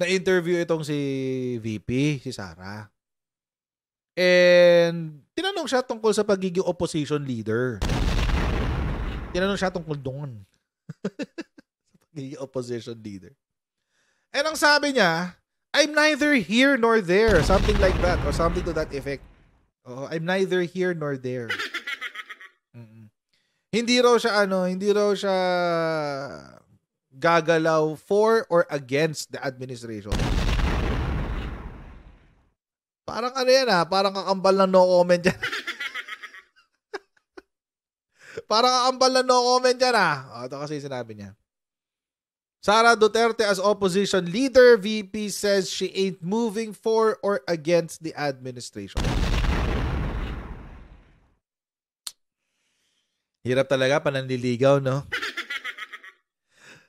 na-interview itong si VP, si Sara. And tinanong siya tungkol sa pagiging opposition leader. Tinanong siya tungkol doon. Pagiging opposition leader. And ang sabi niya, I'm neither here nor there. Something like that. Or something to that effect. I'm neither here nor there. Hindi raw siya gagalaw for or against the administration. Parang parang kakambal ng no comment yan. Parang kakambal ng no comment yan ito kasi sinabi niya. Sara Duterte as opposition leader, VP says she ain't moving for or against the administration. Hirap talaga, pananliligaw, no?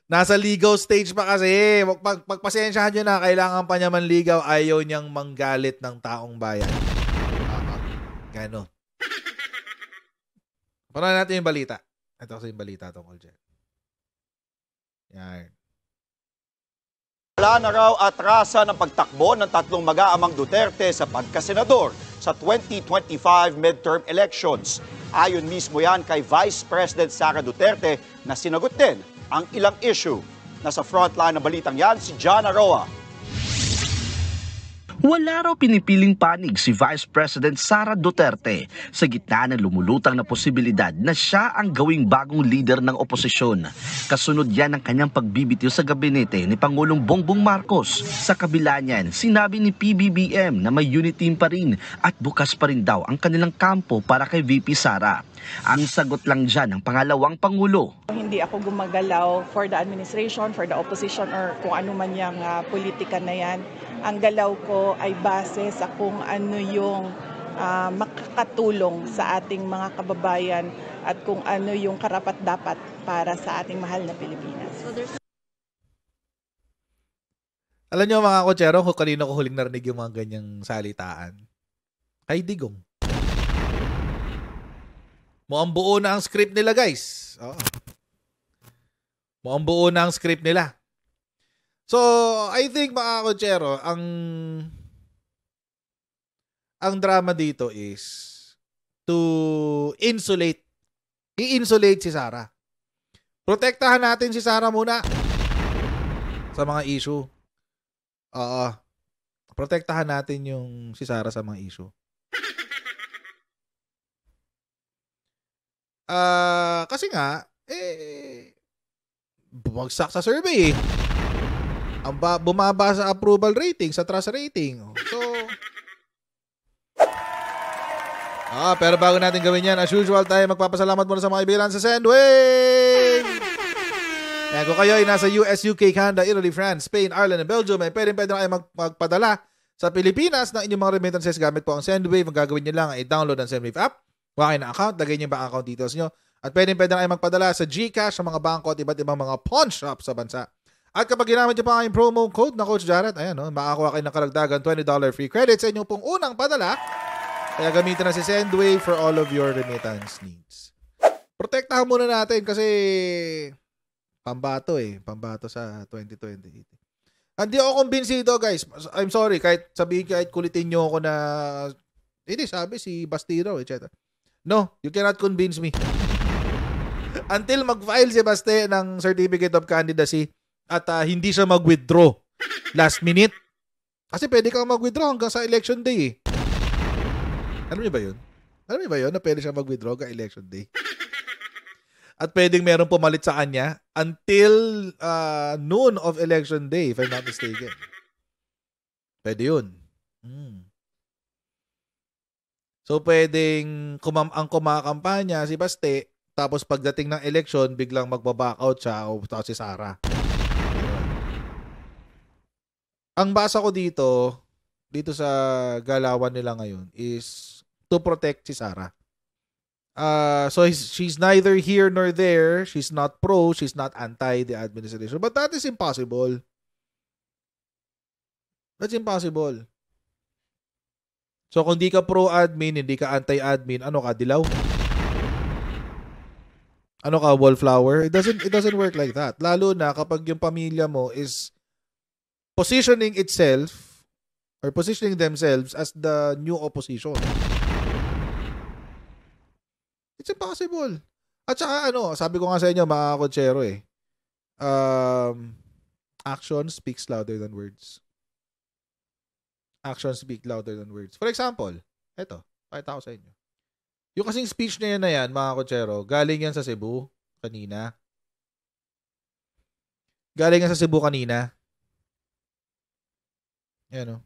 Nasa ligaw stage pa kasi. Pagpasensyahan nyo na, kailangan pa niya manligaw. Ayaw niyang manggalit ng taong bayan. Gano'n. Parahan natin yung balita. Ito kasi yung balita tungkol dyan. Yan. Wala na raw atrasan ng pagtakbo ng tatlong mag-aamang Duterte sa pagkasenador sa 2025 midterm elections. Ayon mismo yan kay Vice President Sara Duterte na sinagot din ang ilang issue. Nasa frontline ng balitang yan si John Aroa. Wala raw pinipiling panig si Vice President Sara Duterte sa gitna ng lumulutang na posibilidad na siya ang gawing bagong leader ng oposisyon. Kasunod yan ng kanyang pagbibitiw sa gabinete ni Pangulong Bongbong Marcos. Sa kabila niyan, sinabi ni PBBM na may unity team pa rin at bukas pa rin daw ang kanilang kampo para kay VP Sara. Ang sagot lang dyan ng pangalawang Pangulo. Hindi ako gumagalaw for the administration, for the opposition, or kung ano man yung politika na yan. Ang galaw ko ay base sa kung ano yung makakatulong sa ating mga kababayan at kung ano yung karapat-dapat para sa ating mahal na Pilipinas. Alam niyo mga kotsero, kung kanino ko huling narinig yung mga ganyang salitaan? Kay Digong. Mukhang buo na ang script nila, guys. Mukhang buo na ang script nila. So, I think mga kotsero, ang drama dito is to i-insulate si Sara. Protektahan natin si Sara muna sa mga issue. Protektahan natin yung si Sara sa mga issue. Kasi nga, bumagsak sa survey. Ang bumaba sa approval rating, sa trust rating. So, pero bago natin gawin yan, as usual tayo magpapasalamat muna sa mga kaibigan sa Sendwave! Kaya kung kayo ay nasa US, UK, Canada, Italy, France, Spain, Ireland, and Belgium, ay pwede na kayo magpadala sa Pilipinas ng inyong mga remittances gamit po ang Sendwave. Ang gagawin nyo lang ay download ang Sendwave app, kuha kayo ng account, lagay nyo yung bank account details nyo, at pwede na kayo magpadala sa GCash, sa mga bangko at iba't ibang mga pawn shop sa bansa. At kapag ginamit nyo pa ang promo code na Coach Jarrett, ayan, makakuha kayo ng karagdagan $20 free credit sa inyong pong unang padala. Kaya gamitin na si Sendwave for all of your remittance needs. Protektahan muna natin kasi pambato sa 2028. Hindi ako kumbinsido, guys. I'm sorry, kahit kulitin nyo ako na hindi, sabi si Bastiro, etc. No, you cannot convince me. Until mag-file si Baste ng Certificate of Candidacy at hindi siya mag-withdraw last minute. Kasi pwede kang mag-withdraw hanggang sa election day. Alam niyo ba yun? Na pwede siya mag-withdraw hanggang election day. At pwedeng meron pumalit sa kanya until noon of election day, if I'm not mistaken. Pwede yun. So pwedeng ang kumakampanya si Baste, tapos pagdating ng election, biglang magbaback out siya o si Sara. Ang basa ko dito sa galawan nila ngayon is to protect si Sara. So she's neither here nor there. She's not pro, she's not anti the administration. But that is impossible. That's impossible. So kung di ka pro-admin, hindi ka anti-admin, ano ka, dilaw? Ano ka, wallflower? It doesn't work like that. Lalo na kapag yung pamilya mo is positioning itself or positioning themselves as the new opposition. It's impossible. At saka sabi ko nga sa inyo mga kotsero action speaks louder than words. Action speak louder than words. For example, eto, pakita ko sa inyo. Yung kasing speech na yan, mga kotsero, galing yan sa Cebu kanina. Yan,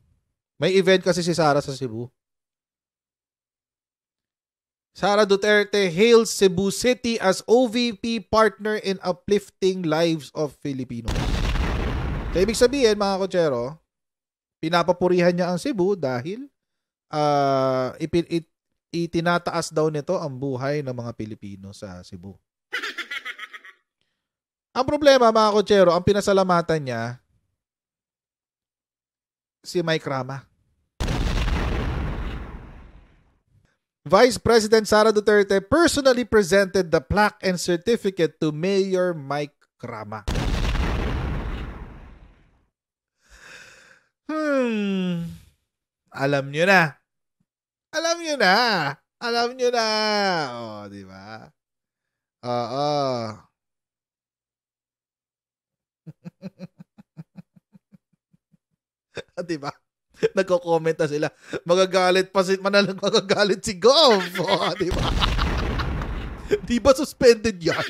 May event kasi si Sara sa Cebu. Sara Duterte hails Cebu City as OVP partner in uplifting lives of Filipinos. So, ibig sabihin, mga kotsero, pinapapurihan niya ang Cebu dahil itinataas daw nito ang buhay ng mga Pilipino sa Cebu. Ang problema, mga kotsero, ang pinasalamatan niya si Mike Rama. Vice President Sara Duterte personally presented the plaque and certificate to Mayor Mike Rama. Alam nyo na. Oh, di ba? Oo. Di ba? Nagko-comment na sila. Magagalit si Gov. Oh, di ba? Di ba suspended yan?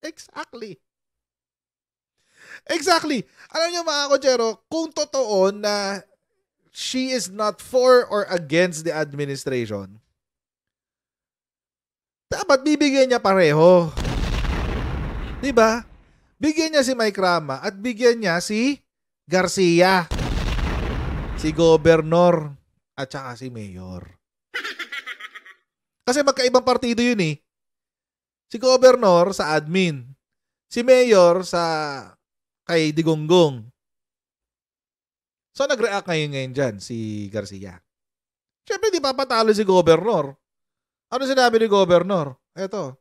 Exactly. Alam niyo mga kotsero, kung totoo na she is not for or against the administration, dapat bibigyan niya pareho. Diba? Bigyan niya si Mike Rama at bigyan niya si Garcia, si Gobernur, at saka si Mayor. Kasi magkaibang partido yun eh. Si Gobernur sa admin, si Mayor sa kay Digonggong. So, nag-react ngayon dyan si Garcia. Siyempre, di papatalo si Gobernur. Ano sinabi ni Gobernur? Eto.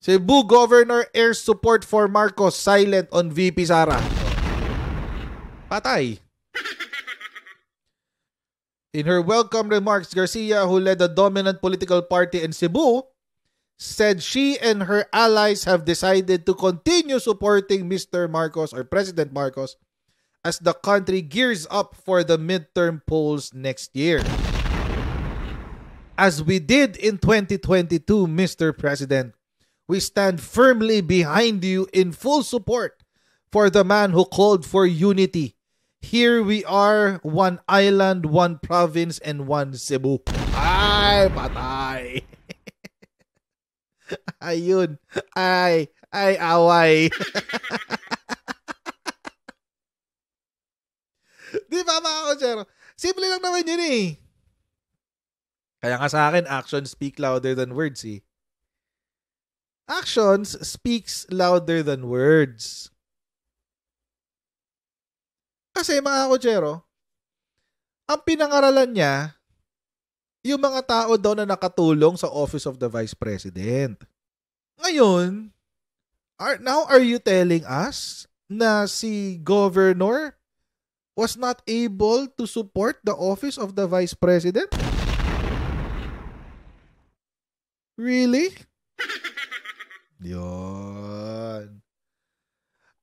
Cebu Governor airs support for Marcos, silent on VP Sara. Patay. In her welcome remarks, Garcia, who led a dominant political party in Cebu, said she and her allies have decided to continue supporting Mr. Marcos or President Marcos as the country gears up for the midterm polls next year. As we did in 2022, Mr. President, we stand firmly behind you in full support for the man who called for unity. Here we are, one island, one province, and one Cebu. Ay, patay. Ayun. Ay, away. Di ba mga kotsero? Simple lang naman yun eh. Kaya nga sa akin, actions speak louder than words eh. Actions speaks louder than words. Kasi mga kotsero, ang pinangaralan niya, yung mga tao daw na nakatulong sa Office of the Vice President. Ngayon, now are you telling us na si Governor was not able to support the Office of the Vice President? Really? Yun.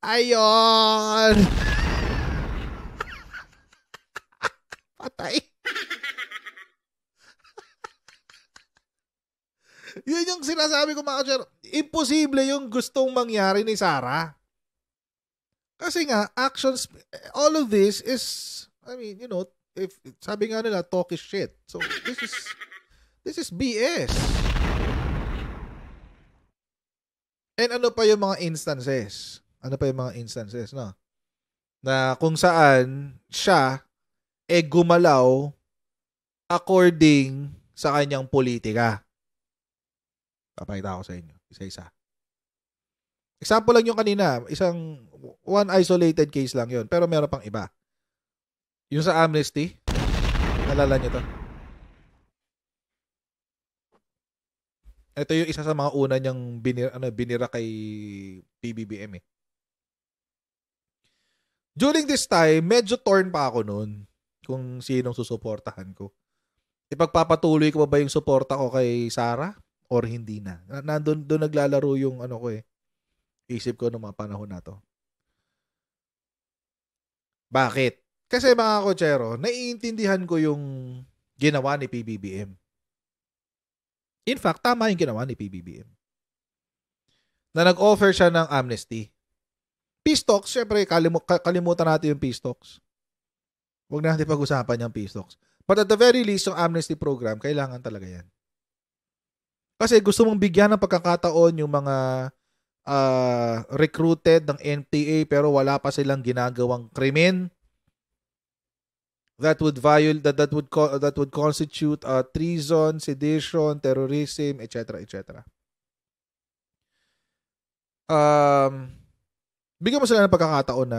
Ayon. Patay. Yun yung sinasabi ko mga kotsero. Imposible yung gustong mangyari ni Sara. Kasi nga, actions, all of this is, I mean, you know, if sabi nga nila, talk is shit. So, this is BS. And ano pa yung mga instances? No? Na kung saan siya gumalaw according sa kanyang politika. Papakita ko sa inyo. Isa-isa. Example lang yung kanina. One isolated case lang yun. Pero meron pang iba. Yung sa amnesty. Alala nyo to? Ito yung isa sa mga una niyang binira kay PBBM eh. During this time, medyo torn pa ako noon kung sinong susuportahan ko. Ipagpapatuloy ko ba yung suporta ko kay Sara or hindi na? Doon naglalaro yung ko eh. Isip ko noong mga panahon na to. Bakit? Kasi mga kotsero, naiintindihan ko yung ginawa ni PBBM. In fact, tama yung ginawa ni PBBM. Na nag-offer siya ng amnesty. Peace talks, syempre, kalimutan natin yung peace talks. Huwag natin pag-usapan yung peace talks. But at the very least, yung amnesty program, kailangan talaga yan. Kasi gusto mong bigyan ng pagkakataon yung mga recruited ng NPA pero wala pa silang ginagawang krimen that would constitute treason, sedition, terrorism, etc. etc. Bigyan mo sila ng pagkakataon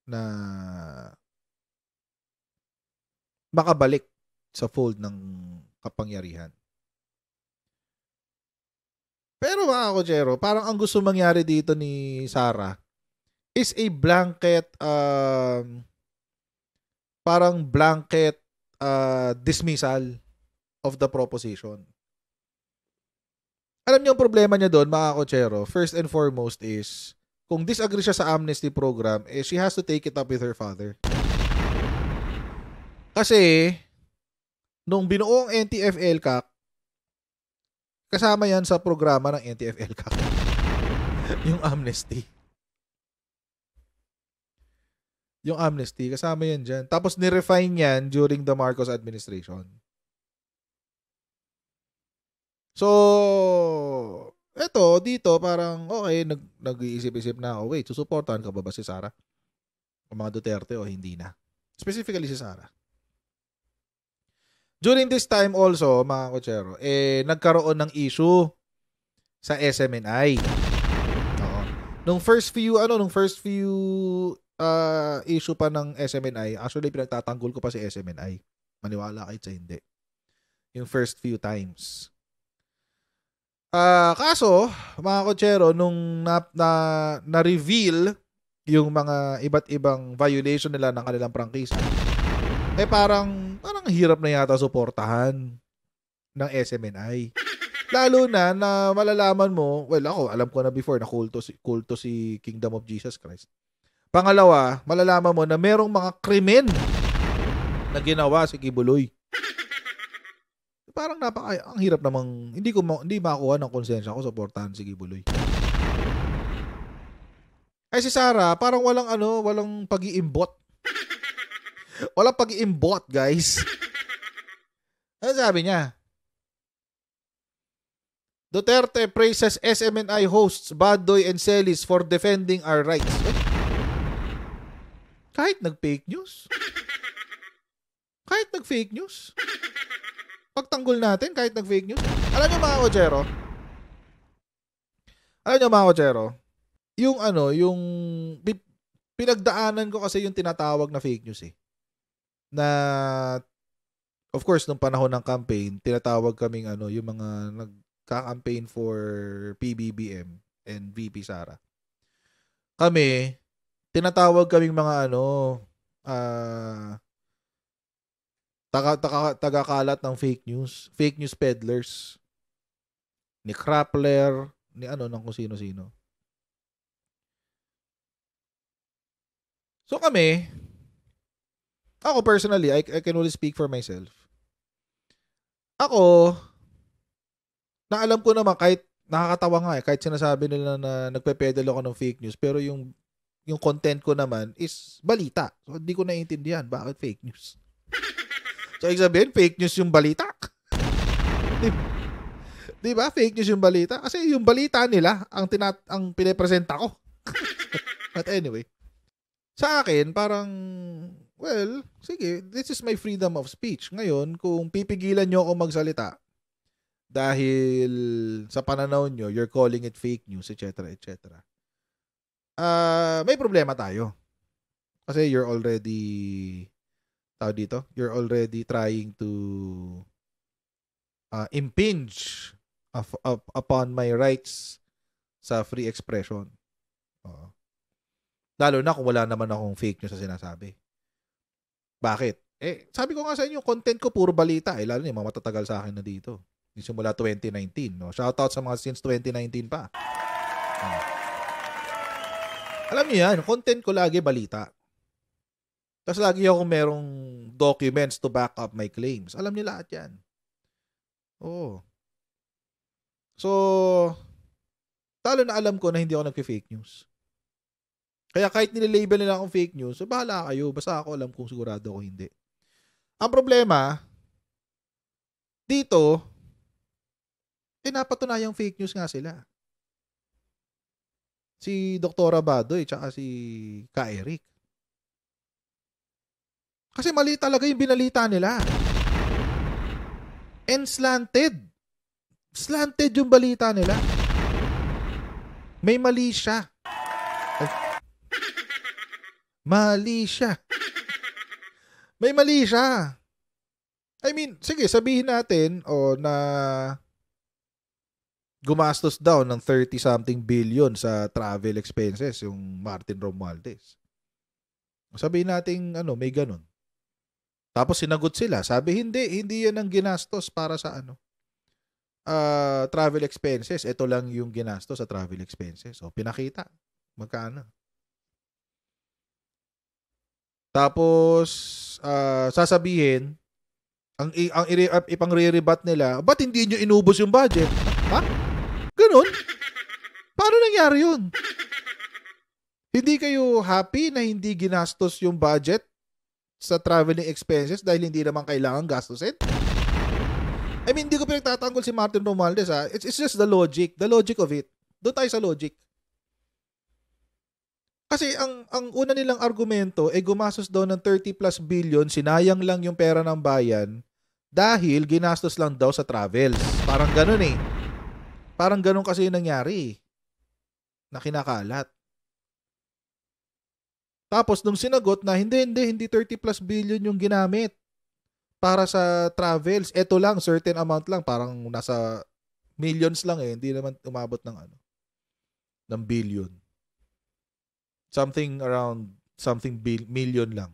na makabalik sa fold ng kapangyarihan. Pero mga kotsero, parang ang gusto mangyari dito ni Sara is a blanket dismissal of the proposition. Alam niyo ang problema niya doon, mga kotsero, first and foremost is kung disagree siya sa amnesty program, she has to take it up with her father. Kasi, nung binuong NTF-ELCAC, kasama yan sa programa ng NTF-ELCAC. Yung amnesty. Yung amnesty, kasama yan dyan. Tapos, nirefine yan during the Marcos administration. So, dito, parang, okay, nag-iisip-isip na ako, wait, susuportahan ka ba si Sara? O mga Duterte o hindi na? Specifically si Sara. During this time also, mga kotsero, nagkaroon ng issue sa SMNI. Oo. Nung first few issue pa ng SMNI, actually pinagtatanggol ko pa si SMNI. Maniwala kahit sa hindi. Yung first few times. Kaso, mga kotsero, nung na-reveal yung mga iba't ibang violation nila ng kanilang prangkisa, parang hirap na yata suportahan ng SMNI. Lalo na malalaman mo, ako, alam ko na before na kulto si Kingdom of Jesus Christ. Pangalawa, malalaman mo na merong mga krimen na ginawa si Kibuloy. Parang ang hirap namang hindi makuha ng konsensya ko suportahan si Kibuloy. Ay si Sara, parang walang pag-iimbot. Walang pag-iimbot, guys. Ano sabi niya? Duterte praises SMNI hosts Badoy and Celis for defending our rights. Kahit nag-fake news? Pagtanggol natin kahit nag-fake news. Alam niyo mga kotsero, yung pinagdaanan ko kasi yung tinatawag na fake news na of course nung panahon ng campaign, tinatawag kaming yung mga nagka-campaign for PBBM and VP Sara. Kami, tinatawag kaming mga tagakalat ng fake news peddlers, ni Krappler, ng kung sino-sino. So ako personally, I can only speak for myself. Ako, alam ko naman kahit nakakatawa nga kahit sinasabi nila na nagpe-peddle ako ng fake news, pero yung content ko naman is balita. So hindi ko naiintindihan bakit fake news. So, sabihin, fake news yung balita. Di ba? Fake news yung balita. Kasi yung balita nila, ang pinapresenta ko. But anyway. Sa akin, parang, sige, this is my freedom of speech. Ngayon, kung pipigilan nyo ako magsalita, dahil sa pananaw nyo, you're calling it fake news, etc., etc. May problema tayo. Kasi you're already trying to impinge upon my rights sa free expression. Lalo na kung wala naman akong fake news na sinasabi. Bakit? Sabi ko nga sa inyo, content ko puro balita. Lalo na yung mga matatagal sa akin na dito. Simula 2019. No? Shoutout sa mga since 2019 pa. Alam niyo yan, content ko lagi balita. Tapos lagi ako merong documents to back up my claims. Alam niyo lahat yan. Oo. So, talo na alam ko na hindi ako nagpe-fake news. Kaya kahit nililabel nila akong fake news, so bahala kayo. Basta ako alam kung sigurado ako hindi. Ang problema, dito, napatunayang fake news nga sila. Si Dr. Badoy tsaka si Ka Eric. Kasi mali talaga yung binalita nila. And slanted. Slanted yung balita nila. May mali siya. Mali siya. May mali siya. I mean, sige, sabihin natin na gumastos daw ng 30-something billion sa travel expenses yung Martin Romualdez. Sabihin natin, may ganun. Tapos sinagot sila. Sabi, hindi yan ang ginastos para sa travel expenses. Ito lang yung ginastos sa travel expenses. So, pinakita. Magkano? Tapos, sasabihin, ang ipang-re-rebat nila, ba't hindi nyo inubos yung budget? Ha? Ganun? Paano nangyari yun? Hindi kayo happy na hindi ginastos yung budget sa traveling expenses dahil hindi naman kailangan gastusin? I mean, hindi ko pinagtatanggol si Martin Romualdez, ha? It's just the logic of it. Doon tayo sa logic. Kasi ang una nilang argumento gumastos daw ng 30+ billion, sinayang lang yung pera ng bayan dahil ginastos lang daw sa travels. Parang ganun eh. Parang ganun kasi yung nangyari na kinakalat. Tapos nung sinagot na hindi 30+ billion yung ginamit para sa travels. Ito lang, certain amount lang, parang nasa millions lang hindi naman umabot ng billion. Something around million lang.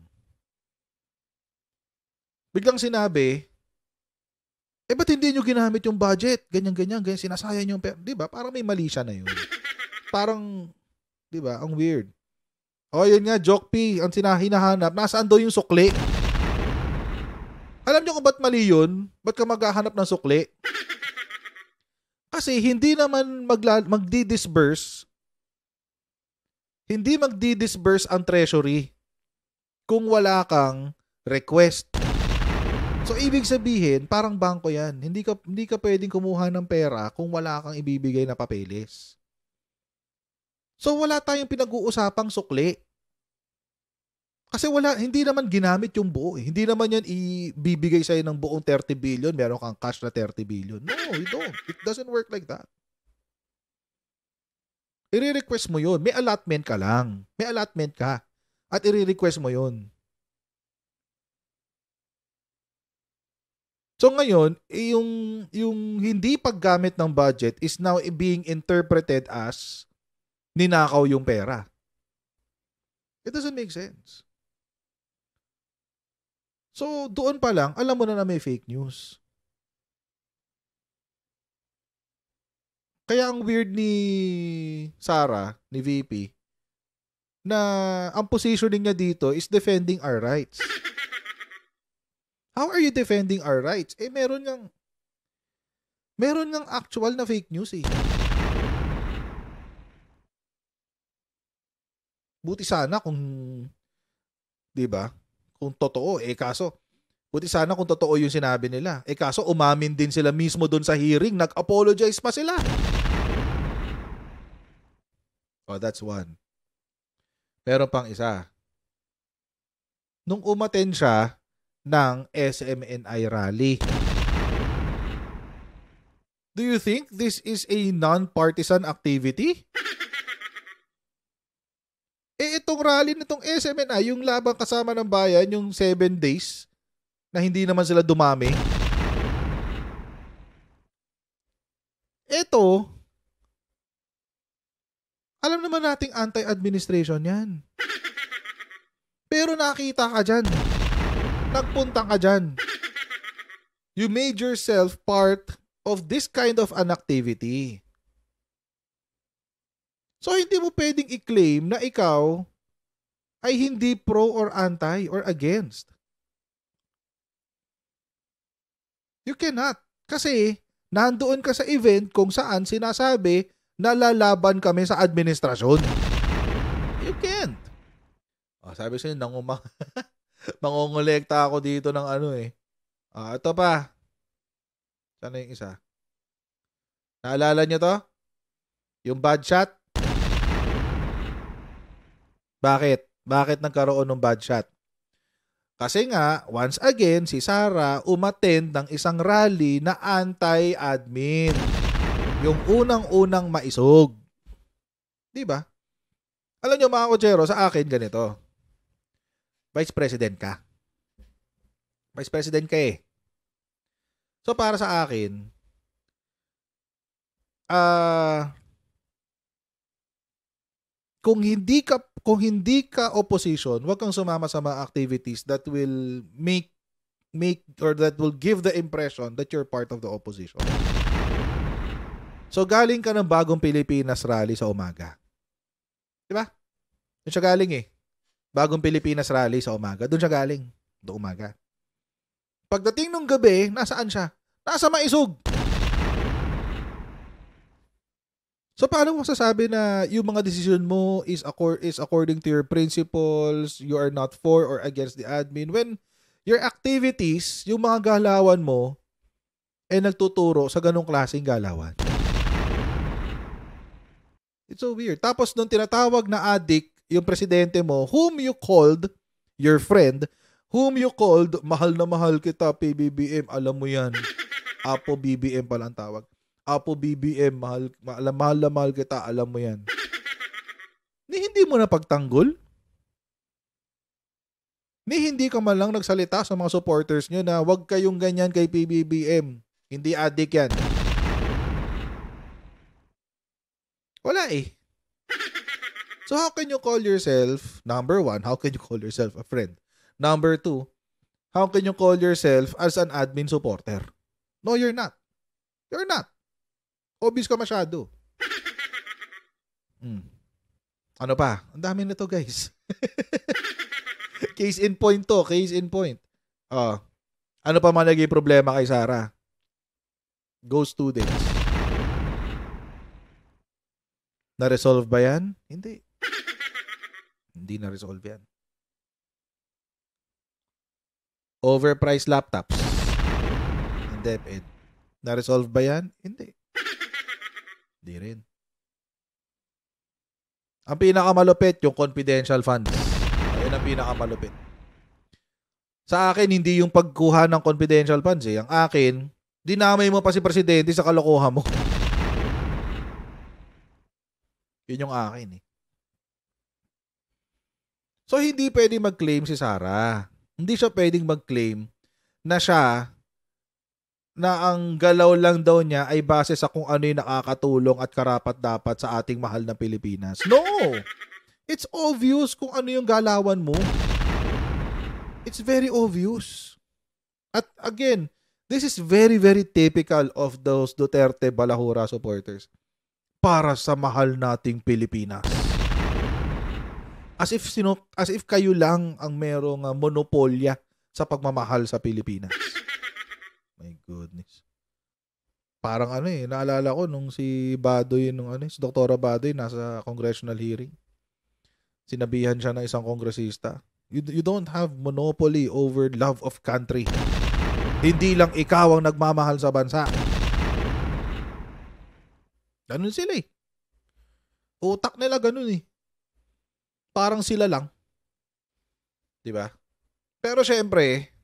Biglang sinabi, ba't hindi nyo ginamit yung budget? Ganyan, sinasayang yung pera. Diba? Parang may mali siya na yun. Parang, diba? Ang weird. Yun nga, Joke P, ang hinahanap, nasaan daw yung sukli? Alam nyo kung ba't mali yun? Ba't ka maghahanap ng sukli? Kasi hindi naman magdi-disburse ang treasury kung wala kang request. So, ibig sabihin, parang bangko yan. Hindi ka pwedeng kumuha ng pera kung wala kang ibibigay na papeles. So, wala tayong pinag-uusapang sukli. Kasi hindi naman ginamit yung buo. Hindi naman yan ibibigay sa'yo ng buong 30 billion. Meron kang cash na 30 billion. No, you don't. It doesn't work like that. I-request mo yun. May allotment ka lang. May allotment ka. At i-request mo yun. So ngayon, yung hindi paggamit ng budget is now being interpreted as ninakaw yung pera. It doesn't make sense. So doon pa lang, alam mo na may fake news. Kaya ang weird ni Sara, ni VP, na ang positioning niya dito is defending our rights. How are you defending our rights? Meron ngang actual na fake news eh. Buti sana kung, di ba? Kung totoo, kaso, buti sana kung totoo yung sinabi nila. Kaso umamin din sila mismo doon sa hearing, nag-apologize pa sila. That's one. Pero pang isa. Nung umattend siya ng SMNI rally. Do you think this is a non-partisan activity? Itong rally nitong SMNI, yung labang kasama ng bayan, yung 7 days, na hindi naman sila dumami. Ito, alam naman nating anti-administration yan. Pero nakita ka dyan. Nagpunta ka dyan. You made yourself part of this kind of an activity. So, hindi mo pwedeng i-claim na ikaw ay hindi pro or anti or against. You cannot. Kasi, nandoon ka sa event kung saan sinasabi na lalaban kami sa administrasyon. You can't. Sabi sa'yo, mangongolekta ako dito ng ano eh. Ito pa. Sana yung isa? Naalala nyo to? Yung bad shot? Bakit? Bakit nagkaroon ng bad shot? Kasi nga, once again, si Sara umattend ng isang rally na anti-admin. Yung unang-unang maisog. Di ba? Alam nyo mga kutsero, sa akin ganito. Vice President ka. Vice President ka eh. So para sa akin, kung hindi ka opposition, wag kang sumama sa mga activities that will make or that will give the impression that you're part of the opposition. So galing ka ng Bagong Pilipinas rally sa umaga. 'Di ba? Doon siya galing eh. Bagong Pilipinas rally sa umaga. Doon siya galing. Doon umaga. Pagdating nung gabi, nasaan siya? Nasa Maisog. So, paano mo sasabi na yung mga decision mo is according to your principles, you are not for or against the admin, when your activities, yung mga galawan mo, nagtuturo sa ganong klaseng galawan? It's so weird. Tapos, nung tinatawag na addict, yung presidente mo, whom you called your friend, whom you called, mahal na mahal kita, PBBM, alam mo yan. Apo BBM pala ang tawag. Apo BBM, mahal na mahal kita, alam mo yan. Hindi mo na pagtanggol? Hindi ka man lang nagsalita sa mga supporters nyo na wag kayong ganyan kay PBBM. Hindi addict yan. Wala eh. So how can you call yourself, number one, how can you call yourself a friend? Number two, how can you call yourself as an admin supporter? No, you're not. You're not. Obvious ka masyado. Ano pa? Ang dami na to, guys. Case in point to. Case in point. Ano pa man naging problema kay Sara? Go students. Na-resolve ba yan? Hindi. Hindi na-resolve yan. Overpriced laptops. Ang DepEd. Na-resolve ba yan? Hindi. Hindi rin. Ang pinakamalupit, yung confidential funds. Ayun ang pinakamalupit. Sa akin, hindi yung pagkuha ng confidential funds eh. Ang akin, dinamay mo pa si presidente sa kalokohan mo. Yun yung akin eh. So, hindi pwedeng mag-claim si Sara. Hindi siya pwedeng mag-claim na siya, na ang galaw lang daw niya ay base sa kung ano yung nakakatulong at karapat-dapat sa ating mahal na Pilipinas. No! It's obvious kung ano yung galawan mo. It's very obvious. At again, this is very, very typical of those Duterte Balahura supporters. Para sa mahal nating Pilipinas. As if kayo lang ang merong monopolya sa pagmamahal sa Pilipinas. My goodness. Parang naalala ko nung si Badoy, si Dr. Badoy nasa congressional hearing. Sinabihan siya ng isang kongresista, you don't have monopoly over love of country. Hindi lang ikaw ang nagmamahal sa bansa. Ganun sila eh. Utak nila ganun eh. Parang sila lang. 'Di ba? Pero syempre,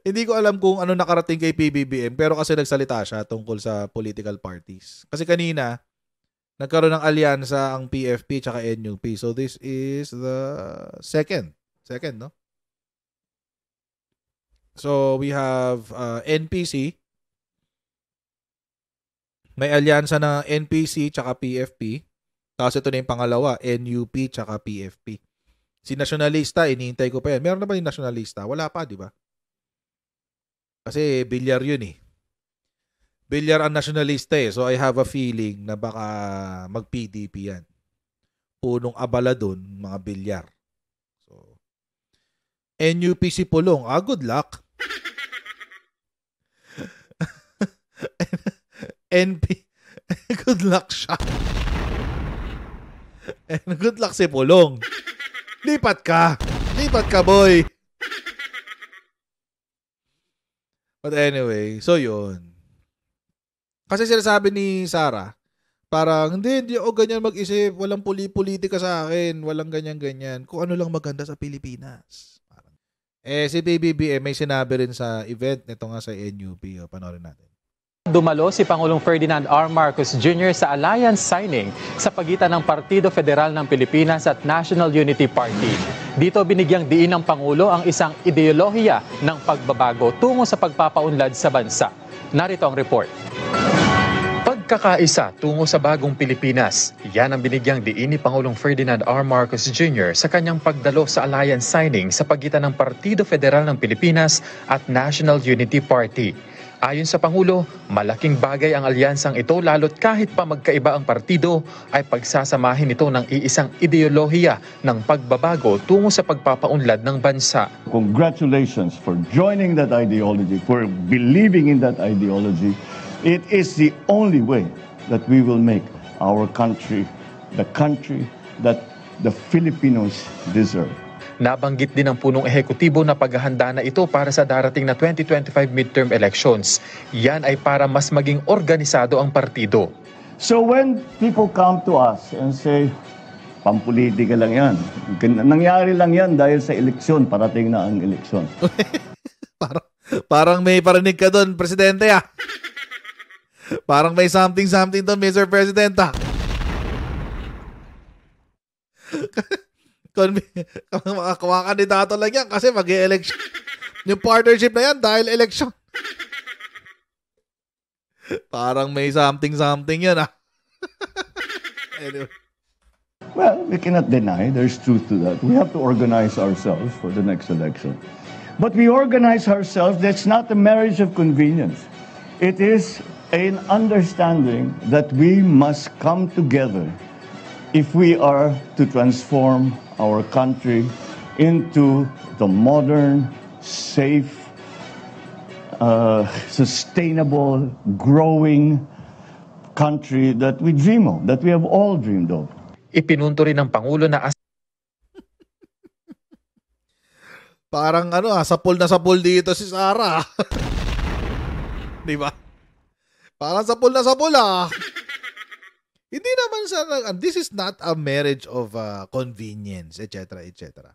hindi ko alam kung ano nakarating kay PBBM, pero kasi nagsalita siya tungkol sa political parties. Kasi kanina, nagkaroon ng alyansa ang PFP tsaka NUP. So this is the second, no? So we have NPC, May alyansa na NPC tsaka PFP. Tapos ito na yung pangalawa, NUP tsaka PFP. Si Nationalista, inihintay ko pa yan. Meron na ba yung Nationalista? Wala pa, di ba? Kasi bilyar yun eh. Bilyar ang Nationalista eh. So I have a feeling na baka mag-PDP yan. Punong abala dun, mga bilyar. So, NUP si Pulong. Good luck. NP. Good luck siya. And good luck si Pulong. Lipat ka. Lipat ka, boy. But anyway, so yun. Kasi sinasabi ni Sara, parang, hindi ako ganyan mag-isip. Walang politika sa akin. Walang ganyan-ganyan. Kung ano lang maganda sa Pilipinas. Parang, si PBBM may sinabi rin sa event nito nga sa NUP. Panoorin natin. Dumalo si Pangulong Ferdinand R. Marcos Jr. sa alliance signing sa pagitan ng Partido Federal ng Pilipinas at National Unity Party. Dito binigyang diin ng Pangulo ang isang ideolohiya ng pagbabago tungo sa pagpapaunlad sa bansa. Narito ang report. Pagkakaisa tungo sa bagong Pilipinas, yan ang binigyang diin ni Pangulong Ferdinand R. Marcos Jr. sa kanyang pagdalo sa alliance signing sa pagitan ng Partido Federal ng Pilipinas at National Unity Party. Ayon sa Pangulo, malaking bagay ang alyansang ito lalo't kahit pa magkaiba ang partido ay pagsasamahin ito ng iisang ideolohiya ng pagbabago tungo sa pagpapaunlad ng bansa. Congratulations for joining that ideology, for believing in that ideology. It is the only way that we will make our country the country that the Filipinos deserve. Nabanggit din ng punong ehekutibo na paghahanda na ito para sa darating na 2025 midterm elections. Yan ay para mas maging organisado ang partido. So when people come to us and say, pampolitika lang yan. Nangyari lang yan dahil sa eleksyon, parating na ang eleksyon. parang may parinig ka doon, Presidente ah. Parang may something doon, Mr. President ah. Mga kandidato lang yan kasi mag-e-election. Yung partnership na yan dahil election. Parang may something yan ah. Anyway. Well, we cannot deny there's truth to that. We have to organize ourselves for the next election. But we organize ourselves, that's not a marriage of convenience. It is an understanding that we must come together if we are to transform our country into the modern, safe, sustainable, growing country that we dream of, that we have all dreamed of. Ipinunto rin ng Pangulo na parang sapul na sapul dito si Sara. Di ba? Parang sapul na sapul ah. Hindi naman this is not a marriage of convenience, etc., etc.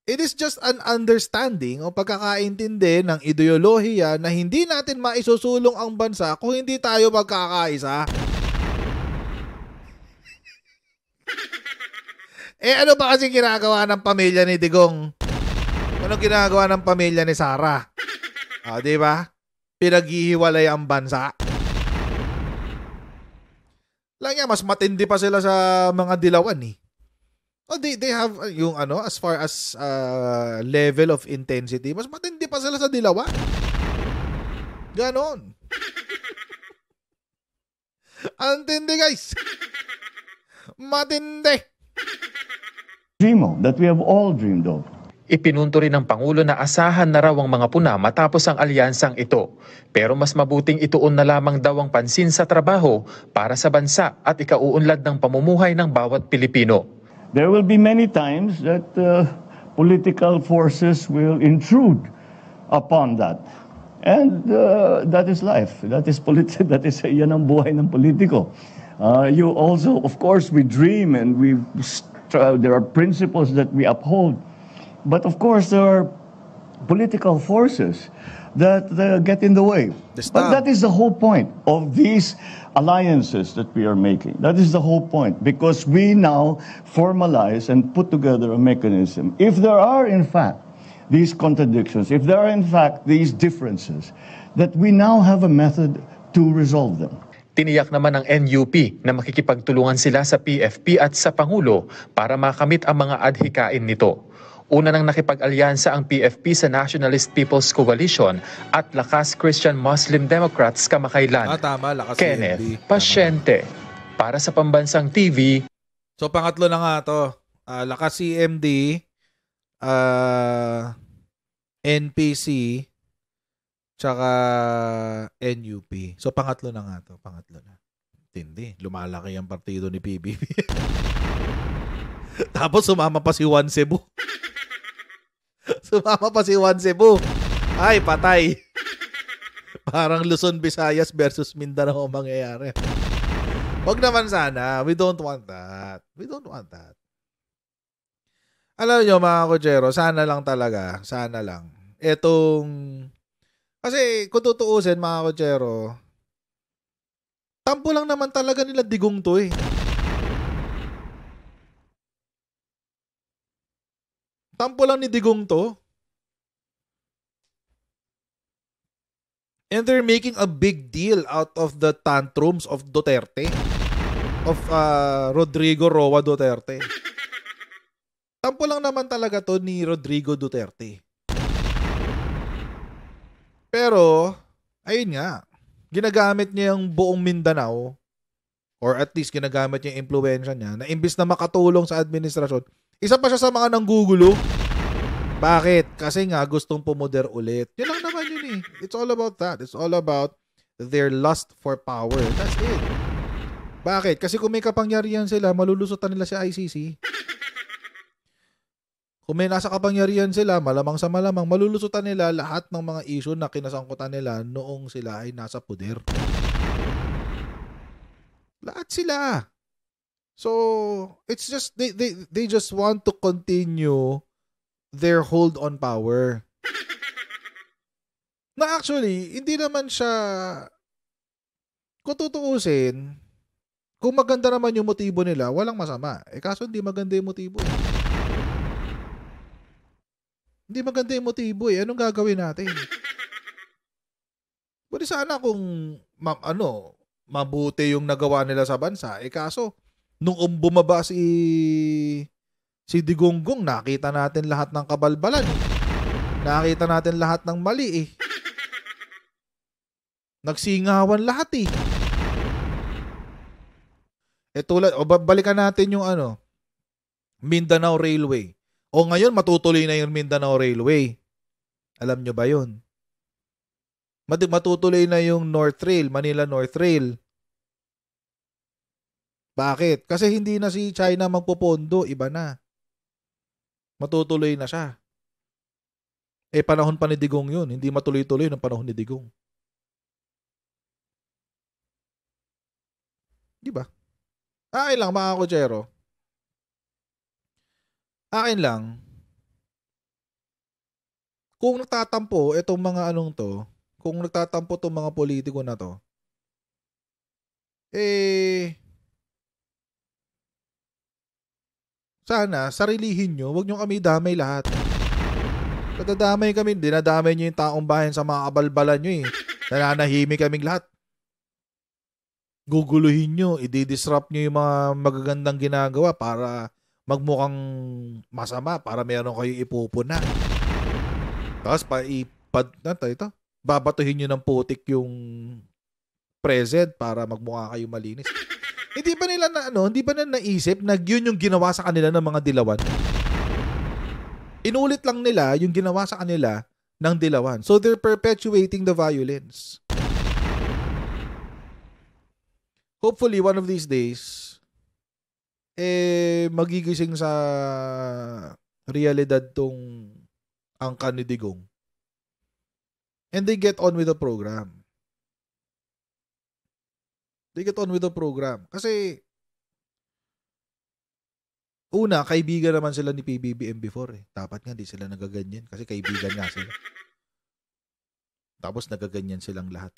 It is just an understanding o pagkakaintindi ng ideolohiya na hindi natin maisusulong ang bansa kung hindi tayo magkakaisa. Ano ba kasi ginagawa ng pamilya ni Digong? Ano ginagawa ng pamilya ni Sara? Di ba? Pinaghihiwalay ang bansa. Lang yan, mas matindi pa sila sa mga dilawan eh. They have yung as far as level of intensity, mas matindi pa sila sa dilawan. Ganon. Antindi guys. Matindi. Dream of, that we have all dreamed of. Ipinunto rin ng Pangulo na asahan na raw ang mga puna matapos ang alyansang ito. Pero mas mabuting ituon na lamang daw ang pansin sa trabaho para sa bansa at ikauunlad ng pamumuhay ng bawat Pilipino. There will be many times that political forces will intrude upon that. And that is life. That is yan ang buhay ng politiko. You also, of course, we dream and there are principles that we uphold. But of course, there are political forces that get in the way. But that is the whole point of these alliances that we are making. That is the whole point, because we now formalize and put together a mechanism. If there are, in fact, these contradictions, if there are, in fact, these differences, that we now have a method to resolve them. Tiniyak naman ng NUP na makikipagtulungan sila sa PFP at sa Pangulo para makamit ang mga adhikain nito. Una nang nakipag-alyansa ang PFP sa Nationalist People's Coalition at Lakas Christian Muslim Democrats kamakailan. Tama, Lakas Kenneth CMD. Pasyente, para sa Pambansang TV. So, pangatlo na nga to. Lakas CMD, NPC, tsaka NUP. So, pangatlo na nga to. Pangatlo na. Tindi. Lumalaki ang partido ni PBB. Tapos, sumama pa si Juan Cebu. Sumama pa si Juan Cebu. Ay, patay. Parang Luzon, Visayas versus Mindanao ang mangyayari. Wag naman sana. We don't want that. We don't want that. Alam nyo mga kochero, sana lang talaga. Sana lang. Kasi kung tutuusin mga kochero, tampo lang naman talaga nila Digong to eh. Tampo lang ni Digong to. And they're making a big deal out of the tantrums of Duterte. Of Rodrigo Roa Duterte. Tampo lang naman talaga to ni Rodrigo Duterte. Pero, ayun nga, ginagamit niya yung buong Mindanao, or at least ginagamit niya yung impluwensya niya, na imbis na makatulong sa administrasyon, isa pa siya sa mga nanggugulo. Bakit? Kasi nga gustong pumoder ulit. Yun lang naman yun eh. It's all about that. It's all about their lust for power. That's it. Bakit? Kasi kung may kapangyarihan sila, malulusutan nila si ICC. Kung may nasa kapangyarihan sila, malamang sa malamang, malulusutan nila lahat ng mga issue na kinasangkutan nila noong sila ay nasa puder. Lahat sila. So, it's just, they just want to continue their hold on power. Na actually, hindi naman siya, kung tutuusin, kung maganda naman yung motibo nila, walang masama. Kaso hindi maganda yung motibo. Hindi maganda yung motibo eh. Anong gagawin natin? Pwede sana kung mabuti yung nagawa nila sa bansa. Kaso, nung bumaba si Digonggong, nakita natin lahat ng kabalbalan eh. Nakita natin lahat ng mali eh. Nagsingawan lahat eh. Balikan natin yung Mindanao Railway. O ngayon, matutuloy na yung Mindanao Railway. Alam nyo ba yun? Matutuloy na yung North Rail, Manila North Rail. Bakit? Kasi hindi na si China magpopondo, iba na. Matutuloy na siya. Panahon pa ni Digong yun. Hindi matuloy-tuloy ng panahon ni Digong. Di ba? Akin lang, mga kochero. Akin lang, kung nagtatampo itong mga kung nagtatampo itong mga politiko na to, sana, sarilihin nyo, huwag nyo kami damay lahat. Nadadamay kami, dinadamay nyo yung taong bayan sa mga kabalbalan nyo eh. Nananahimik kaming lahat. Guguluhin nyo, i-disrupt nyo yung mga magagandang ginagawa para magmukhang masama, para meron kayo ipupuna. Tapos babatuhin nyo ng putik yung present para magmukha kayo malinis. Hindi ba nila hindi ba na naisip na yun yung ginawa sa kanila ng mga dilawan? Inulit lang nila yung ginawa sa kanila ng dilawan. So they're perpetuating the violence. Hopefully, one of these days, magigising sa realidad tong angkan ni Digong. And they get on with the program. Kasi, una, kaibigan naman sila ni PBBM before eh. Dapat nga di sila nagaganyan kasi kaibigan nga sila. Tapos nagaganyan silang lahat.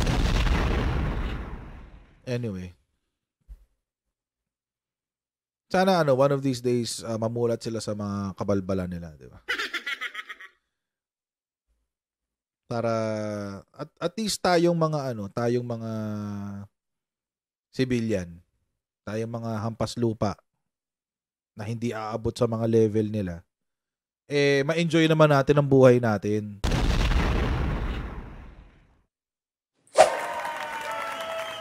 Anyway. Sana one of these days mamulat sila sa mga kabalbalan nila, di ba? Para at least tayong mga civilian, tayong mga hampas lupa na hindi aabot sa mga level nila, ma-enjoy naman natin ang buhay natin.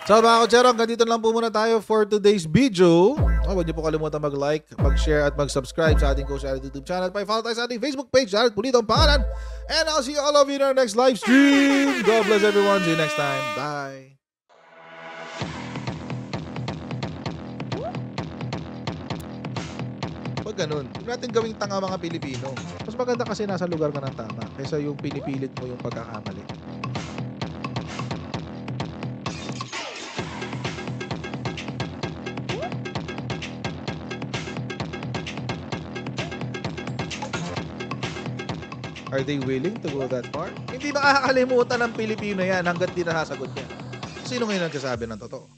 So mga kotsero, hanggang dito lang po muna tayo for today's video. Huwag niyo po kalimutan mag-like, mag-share at mag-subscribe sa ating Coach Jared YouTube channel. Pa-follow tayo sa ating Facebook page, Jared Pulito ang pangalan. And I'll see all of you in our next live stream. God bless everyone. See you next time. Bye. Pag ganun, huwag natin gawing tanga mga Pilipino. Mas maganda kasi nasa lugar ka ng tama kaysa yung pinipilit mo yung pagkakamali. Are they willing to go that far? Hindi makakalimutan ng Pilipino yan hanggat di nasasagot niya. Sino ngayon nagsasabi ng totoo?